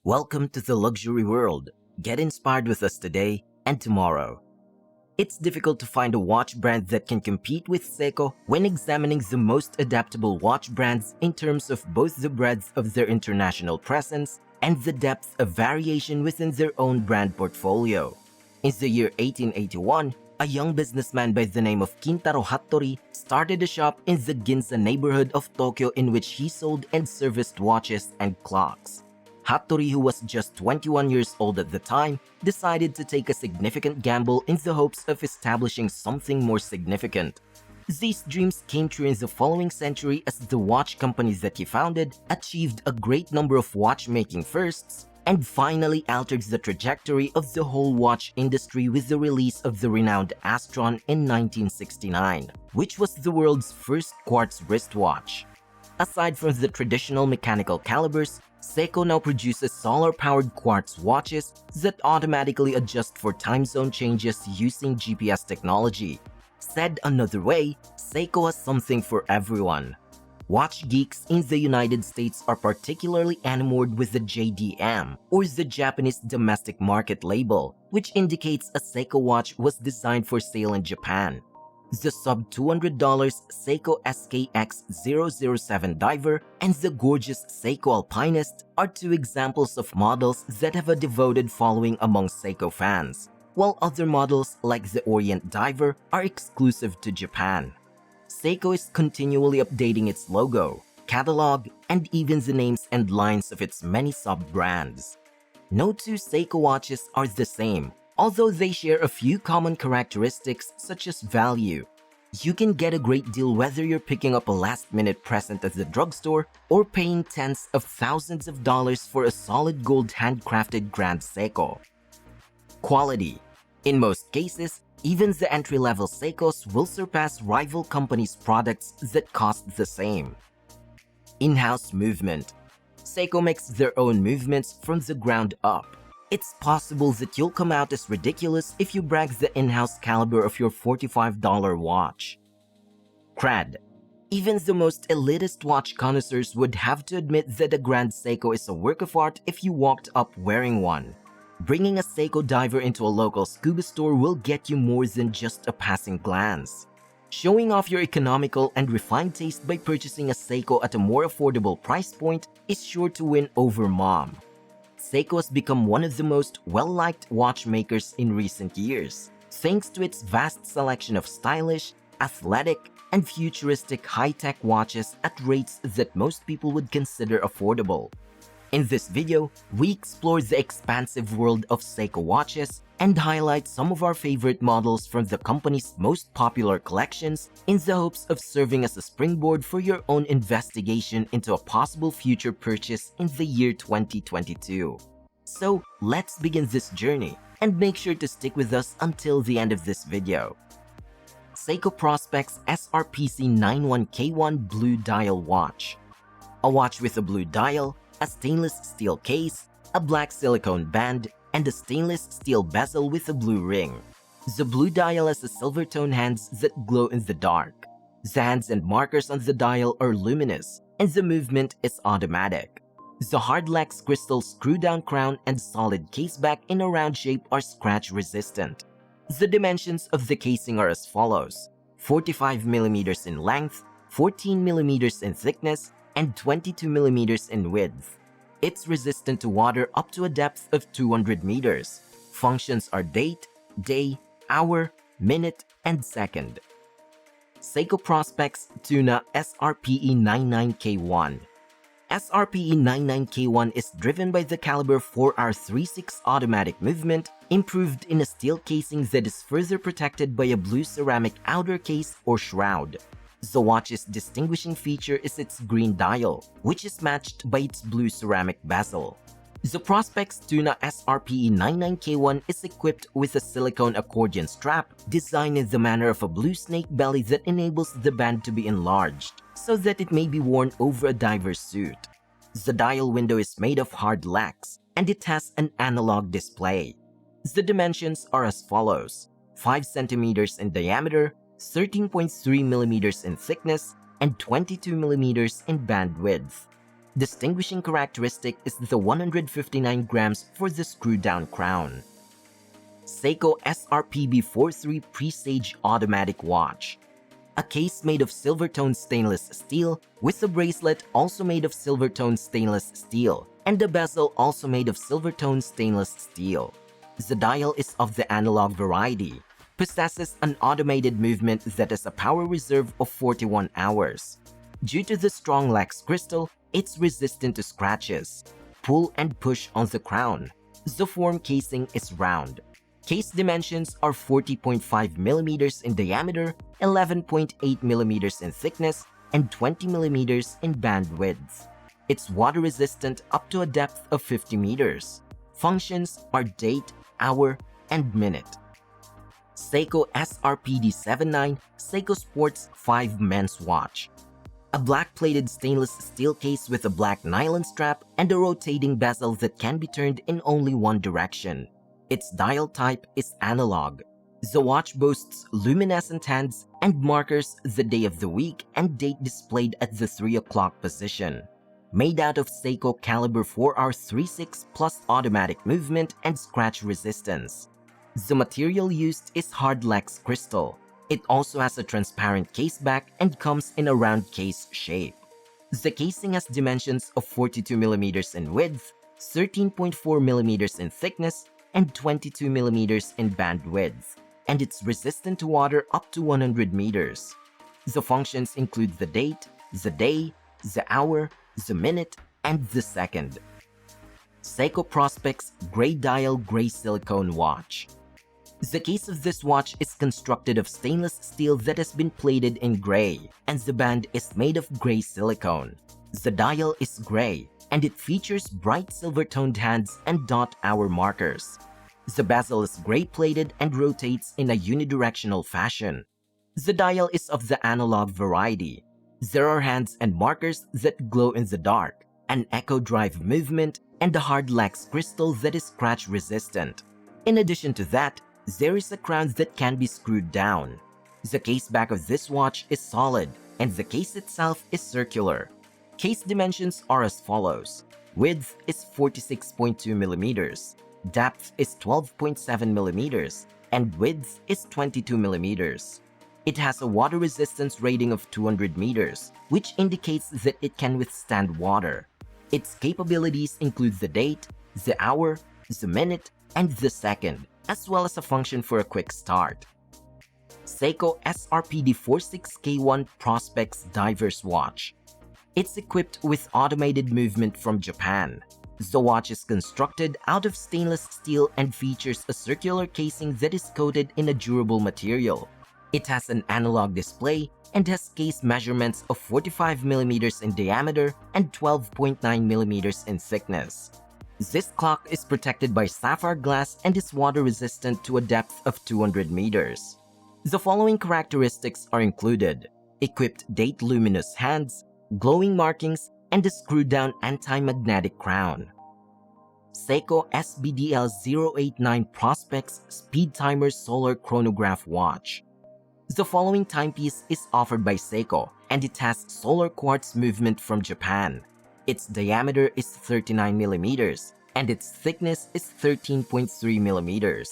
Welcome to the luxury world. Get inspired with us today and tomorrow. It's difficult to find a watch brand that can compete with Seiko when examining the most adaptable watch brands in terms of both the breadth of their international presence and the depth of variation within their own brand portfolio. In the year 1881, a young businessman by the name of Kintaro Hattori started a shop in the Ginza neighborhood of Tokyo in which he sold and serviced watches and clocks. Hattori, who was just 21 years old at the time, decided to take a significant gamble in the hopes of establishing something more significant. These dreams came true in the following century as the watch companies that he founded achieved a great number of watchmaking firsts and finally altered the trajectory of the whole watch industry with the release of the renowned Astron in 1969, which was the world's first quartz wristwatch. Aside from the traditional mechanical calibers, Seiko now produces solar-powered quartz watches that automatically adjust for time zone changes using GPS technology. Said another way, Seiko has something for everyone. Watch geeks in the United States are particularly enamored with the JDM, or the Japanese domestic market label, which indicates a Seiko watch was designed for sale in Japan. The sub-$200 Seiko SKX007 Diver and the gorgeous Seiko Alpinest are two examples of models that have a devoted following among Seiko fans, while other models like the Orient Diver are exclusive to Japan. Seiko is continually updating its logo, catalog, and even the names and lines of its many sub-brands. No two Seiko watches are the same, although they share a few common characteristics such as value. You can get a great deal whether you're picking up a last-minute present at the drugstore or paying tens of thousands of dollars for a solid gold handcrafted Grand Seiko. Quality. In most cases, even the entry-level Seikos will surpass rival companies' products that cost the same. In-house movement. Seiko makes their own movements from the ground up. It's possible that you'll come out as ridiculous if you brag the in-house caliber of your $45 watch. Cred. Even the most elitist watch connoisseurs would have to admit that a Grand Seiko is a work of art if you walked up wearing one. Bringing a Seiko diver into a local scuba store will get you more than just a passing glance. Showing off your economical and refined taste by purchasing a Seiko at a more affordable price point is sure to win over mom. Seiko has become one of the most well-liked watchmakers in recent years, thanks to its vast selection of stylish, athletic, and futuristic high-tech watches at rates that most people would consider affordable. In this video, we explore the expansive world of Seiko watches and highlight some of our favorite models from the company's most popular collections in the hopes of serving as a springboard for your own investigation into a possible future purchase in the year 2022. So let's begin this journey, and make sure to stick with us until the end of this video. Seiko Prospex SRPC91K1 Blue Dial Watch. A watch with a blue dial, a stainless steel case, a black silicone band, and a stainless steel bezel with a blue ring. The blue dial has a silver tone hands that glow in the dark. The hands and markers on the dial are luminous, and the movement is automatic. The hard lax crystal screw-down crown and solid caseback in a round shape are scratch-resistant. The dimensions of the casing are as follows: 45mm in length, 14mm in thickness, and 22mm in width. It's resistant to water up to a depth of 200 meters. Functions are date, day, hour, minute, and second. Seiko Prospex Tuna SRPE99K1. SRPE99K1 is driven by the caliber 4R36 automatic movement, improved in a steel casing that is further protected by a blue ceramic outer case or shroud. The watch's distinguishing feature is its green dial, which is matched by its blue ceramic bezel. The Prospex Tuna SRPE99K1 is equipped with a silicone accordion strap designed in the manner of a blue snake belly that enables the band to be enlarged, so that it may be worn over a diver's suit. The dial window is made of hard lax, and it has an analog display. The dimensions are as follows: 5 cm in diameter, 13.3mm in thickness, and 22mm in band width. Distinguishing characteristic is the 159 grams for the screw-down crown. Seiko SRPD43 Presage Automatic Watch. A case made of silver-toned stainless steel with a bracelet also made of silver-toned stainless steel and a bezel also made of silver-toned stainless steel. The dial is of the analog variety, possesses an automated movement that has a power reserve of 41 hours. Due to the strong lax crystal, it's resistant to scratches, pull and push on the crown. The form casing is round. Case dimensions are 40.5 mm in diameter, 11.8 mm in thickness, and 20 mm in band width. It's water resistant up to a depth of 50 meters. Functions are date, hour, and minute. Seiko Srpd79 Seiko Sports 5 Men's Watch. A black-plated stainless steel case with a black nylon strap and a rotating bezel that can be turned in only one direction. Its dial type is analog. The watch boasts luminescent hands and markers the day of the week and date displayed at the 3 o'clock position. Made out of Seiko caliber 4R36 plus automatic movement and scratch resistance. The material used is hard lax crystal. It also has a transparent case back and comes in a round case shape. The casing has dimensions of 42 mm in width, 13.4 mm in thickness, and 22 mm in band width, and it's resistant to water up to 100 meters. The functions include the date, the day, the hour, the minute, and the second. Seiko Prospex Gray Dial Gray Silicone Watch. The case of this watch is constructed of stainless steel that has been plated in gray, and the band is made of gray silicone. The dial is gray, and it features bright silver-toned hands and dot hour markers. The bezel is gray-plated and rotates in a unidirectional fashion. The dial is of the analog variety. There are hands and markers that glow in the dark, an echo drive movement, and a hard lax crystal that is scratch-resistant. In addition to that, there is a crown that can be screwed down. The case back of this watch is solid, and the case itself is circular. Case dimensions are as follows. Width is 46.2 mm, depth is 12.7 mm, and width is 22 mm. It has a water resistance rating of 200 meters, which indicates that it can withstand water. Its capabilities include the date, the hour, the minute, and the second, as well as a function for a quick start. Seiko SRPD46K1 Prospex Diver's Watch. It's equipped with automated movement from Japan. The watch is constructed out of stainless steel and features a circular casing that is coated in a durable material. It has an analog display and has case measurements of 45 mm in diameter and 12.9 mm in thickness. This clock is protected by sapphire glass and is water resistant to a depth of 200 meters. The following characteristics are included: equipped date luminous hands, glowing markings, and a screw-down anti-magnetic crown. Seiko SBDL089 Prospex Speed Timer Solar Chronograph Watch. The following timepiece is offered by Seiko, and it has solar quartz movement from Japan. Its diameter is 39 mm, and its thickness is 13.3 mm.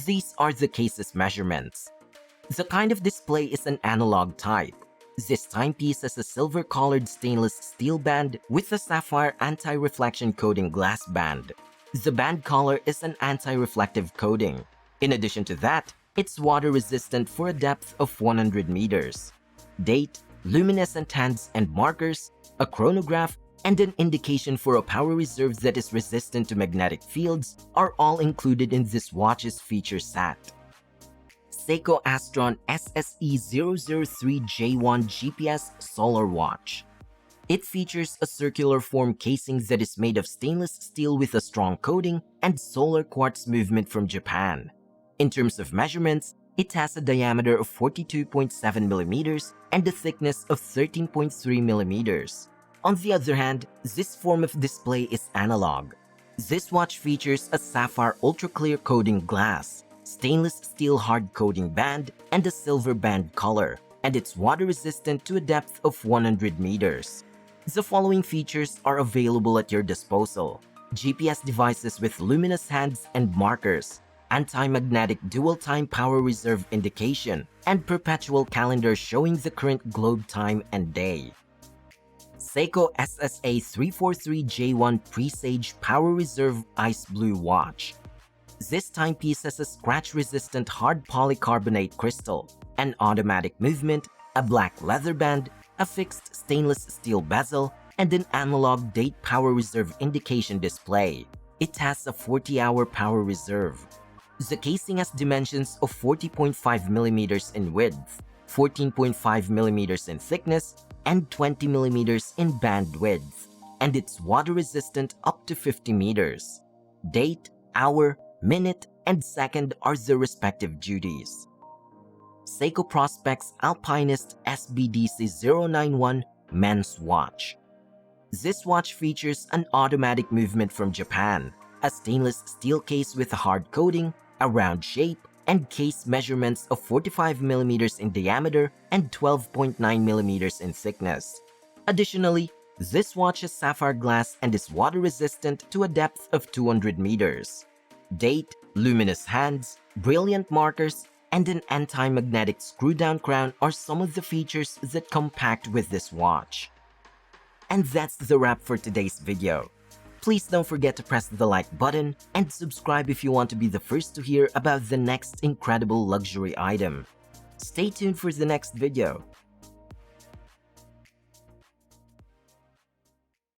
These are the case's measurements. The kind of display is an analog type. This timepiece has a silver-colored stainless steel band with a sapphire anti-reflection coating glass band. The band color is an anti-reflective coating. In addition to that, it's water-resistant for a depth of 100 meters. Date, luminescent hands and markers, a chronograph, and an indication for a power reserve that is resistant to magnetic fields are all included in this watch's feature set. Seiko Astron SSA343J1 GPS Solar Watch. It features a circular form casing that is made of stainless steel with a strong coating and solar quartz movement from Japan. In terms of measurements, it has a diameter of 42.7 mm and a thickness of 13.3 mm. On the other hand, this form of display is analog. This watch features a sapphire ultra-clear coating glass, stainless steel hard coating band, and a silver band color, and it's water resistant to a depth of 100 meters. The following features are available at your disposal: GPS devices with luminous hands and markers, anti-magnetic dual-time power reserve indication, and perpetual calendar showing the current globe time and day. Seiko SSA343J1 Presage Power Reserve Ice Blue Watch. This timepiece has a scratch-resistant hard polycarbonate crystal, an automatic movement, a black leather band, a fixed stainless steel bezel, and an analog date power reserve indication display. It has a 40-hour power reserve. The casing has dimensions of 40.5mm in width, 14.5mm in thickness, and 20mm in band width, and it's water-resistant up to 50 meters. Date, hour, minute, and second are the respective duties. Seiko Prospex Alpinest SBDC091 Men's Watch. This watch features an automatic movement from Japan, a stainless steel case with a hard coating, a round shape, and case measurements of 45mm in diameter and 12.9mm in thickness. Additionally, this watch has sapphire glass and is water-resistant to a depth of 200 meters. Date, luminous hands, brilliant markers, and an anti-magnetic screw-down crown are some of the features that come packed with this watch. And that's the wrap for today's video. Please don't forget to press the like button and subscribe if you want to be the first to hear about the next incredible luxury item. Stay tuned for the next video.